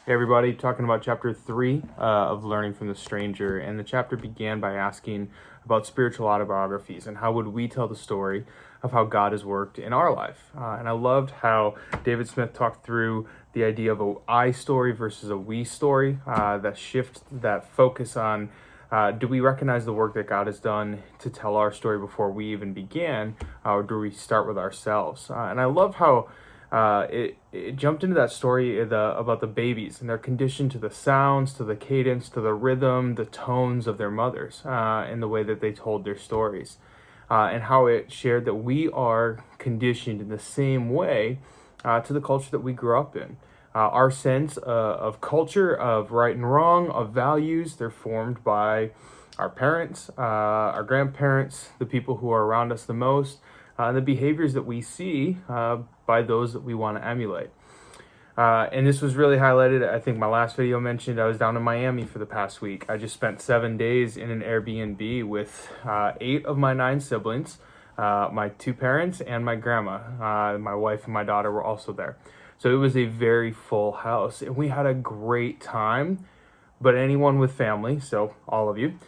Hey everybody, talking about chapter 3 of Learning from the Stranger. And the chapter began by asking about spiritual autobiographies and how would we tell the story of how God has worked in our life. And I loved how David Smith talked through the idea of a I story versus a we story, that shift, that focus on do we recognize the work that God has done to tell our story before we even began, or do we start with ourselves? And I love how it jumped into that story about the babies and they're conditioned to the sounds, to the cadence, to the rhythm, the tones of their mothers, and the way that they told their stories, and how it shared that we are conditioned in the same way to the culture that we grew up in. Our sense of culture, of right and wrong, of values, they're formed by our parents, our grandparents, the people who are around us the most, and the behaviors that we see by those that we want to emulate. And this was really highlighted. I think my last video mentioned I was down in Miami for the past week. I just spent 7 days in an Airbnb with 8 of my 9 siblings, my 2 parents, and my grandma. My wife and my daughter were also there. So it was a very full house, and we had a great time. But anyone with family, so all of you,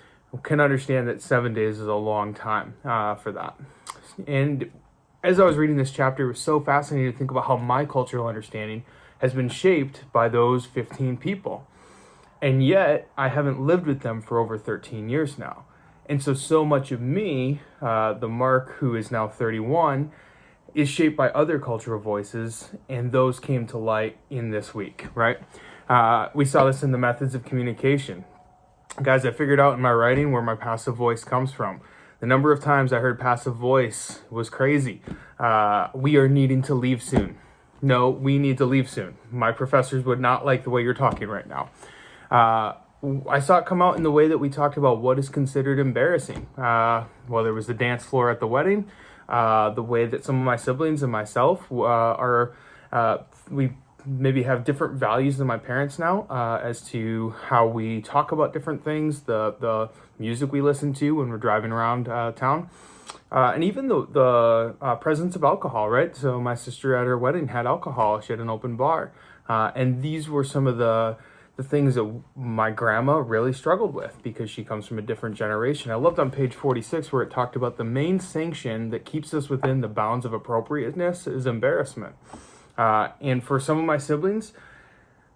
can understand that 7 days is a long time for that. And as I was reading this chapter, it was so fascinating to think about how my cultural understanding has been shaped by those 15 people. And yet, I haven't lived with them for over 13 years now. And so much of me, the Mark who is now 31, is shaped by other cultural voices, and those came to light in this week, right? We saw this in the methods of communication. Guys, I figured out in my writing where my passive voice comes from. The number of times I heard passive voice was crazy. We are needing to leave soon. No, we need to leave soon. My professors would not like the way you're talking right now. I saw it come out in the way that we talked about what is considered embarrassing. Whether it was the dance floor at the wedding, the way that some of my siblings and myself we maybe have different values than my parents now, as to how we talk about different things, the music we listen to when we're driving around town, and even the presence of alcohol, right? So my sister at her wedding had alcohol. She had an open bar, and these were some of the things that my grandma really struggled with because she comes from a different generation. I loved on page 46 where it talked about the main sanction that keeps us within the bounds of appropriateness is embarrassment. And for some of my siblings,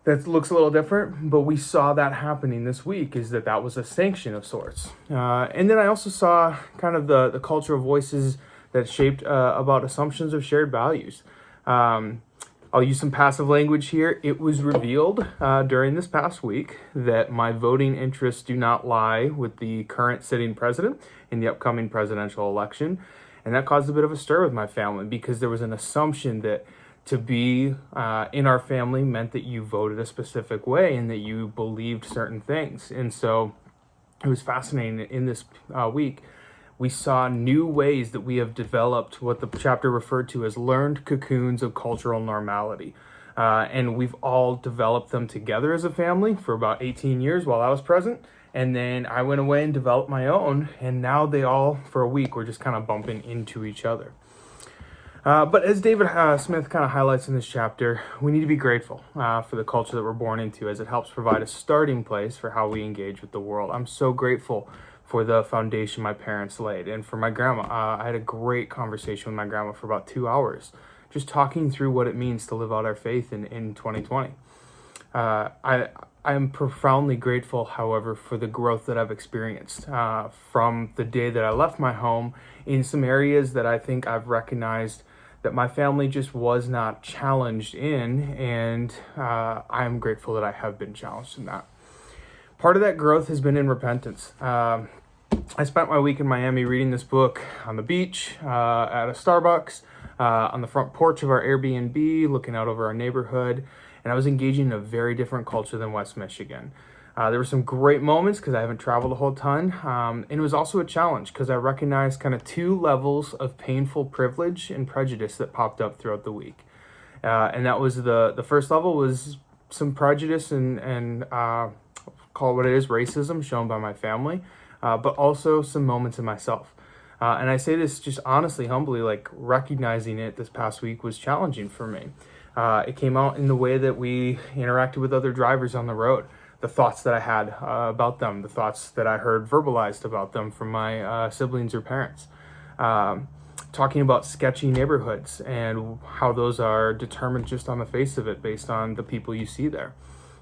that looks a little different, but we saw that happening this week, is that was a sanction of sorts. And then I also saw kind of the cultural voices that shaped about assumptions of shared values. I'll use some passive language here. It was revealed during this past week that my voting interests do not lie with the current sitting president in the upcoming presidential election. And that caused a bit of a stir with my family because there was an assumption that to be in our family meant that you voted a specific way and that you believed certain things. And so it was fascinating in this week. We saw new ways that we have developed what the chapter referred to as learned cocoons of cultural normality. And we've all developed them together as a family for about 18 years while I was present. And then I went away and developed my own. And now they all, for a week, were just kind of bumping into each other. But as David Smith kind of highlights in this chapter, we need to be grateful for the culture that we're born into, as it helps provide a starting place for how we engage with the world. I'm so grateful for the foundation my parents laid. And for my grandma, I had a great conversation with my grandma for about 2 hours, just talking through what it means to live out our faith in 2020. I'm profoundly grateful, however, for the growth that I've experienced from the day that I left my home in some areas that I think I've recognized that my family just was not challenged in, and I am grateful that I have been challenged in that. Part of that growth has been in repentance. I spent my week in Miami reading this book on the beach, at a Starbucks, on the front porch of our Airbnb, looking out over our neighborhood, and I was engaging in a very different culture than West Michigan. There were some great moments because I haven't traveled a whole ton, and it was also a challenge because I recognized kind of 2 levels of painful privilege and prejudice that popped up throughout the week. And that was the first level was some prejudice and call it what it is, racism shown by my family, but also some moments in myself. And I say this just honestly, humbly, like recognizing it this past week was challenging for me. It came out in the way that we interacted with other drivers on the road, the thoughts that I had about them, the thoughts that I heard verbalized about them from my siblings or parents. Talking about sketchy neighborhoods and how those are determined just on the face of it based on the people you see there.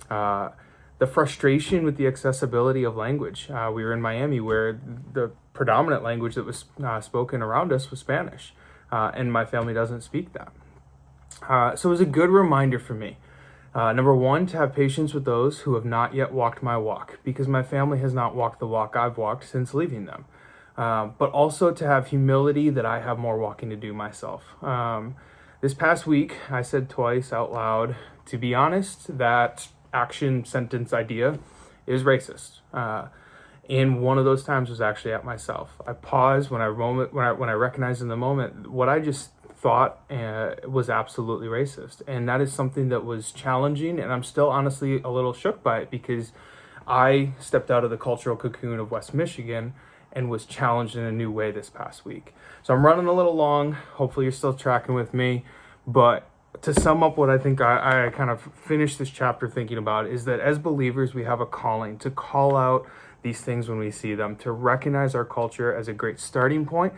The frustration with the accessibility of language. We were in Miami where the predominant language that was spoken around us was Spanish, and my family doesn't speak that. So it was a good reminder for me. Number one, to have patience with those who have not yet walked my walk, because my family has not walked the walk I've walked since leaving them. But also to have humility that I have more walking to do myself. This past week, I said twice out loud, to be honest, that action sentence idea is racist. And one of those times was actually at myself. I paused when I recognized in the moment what I just thought was absolutely racist. And that is something that was challenging, and I'm still honestly a little shook by it because I stepped out of the cultural cocoon of West Michigan and was challenged in a new way this past week. So I'm running a little long. Hopefully you're still tracking with me. But to sum up what I think I kind of finished this chapter thinking about is that as believers, we have a calling to call out these things when we see them, to recognize our culture as a great starting point,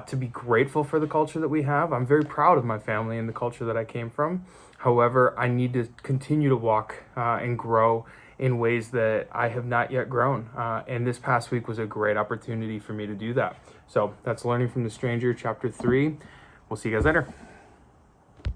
to be grateful for the culture that we have. I'm very proud of my family and the culture that I came from. However, I need to continue to walk and grow in ways that I have not yet grown. And this past week was a great opportunity for me to do that. So that's Learning from the Stranger, chapter 3. We'll see you guys later.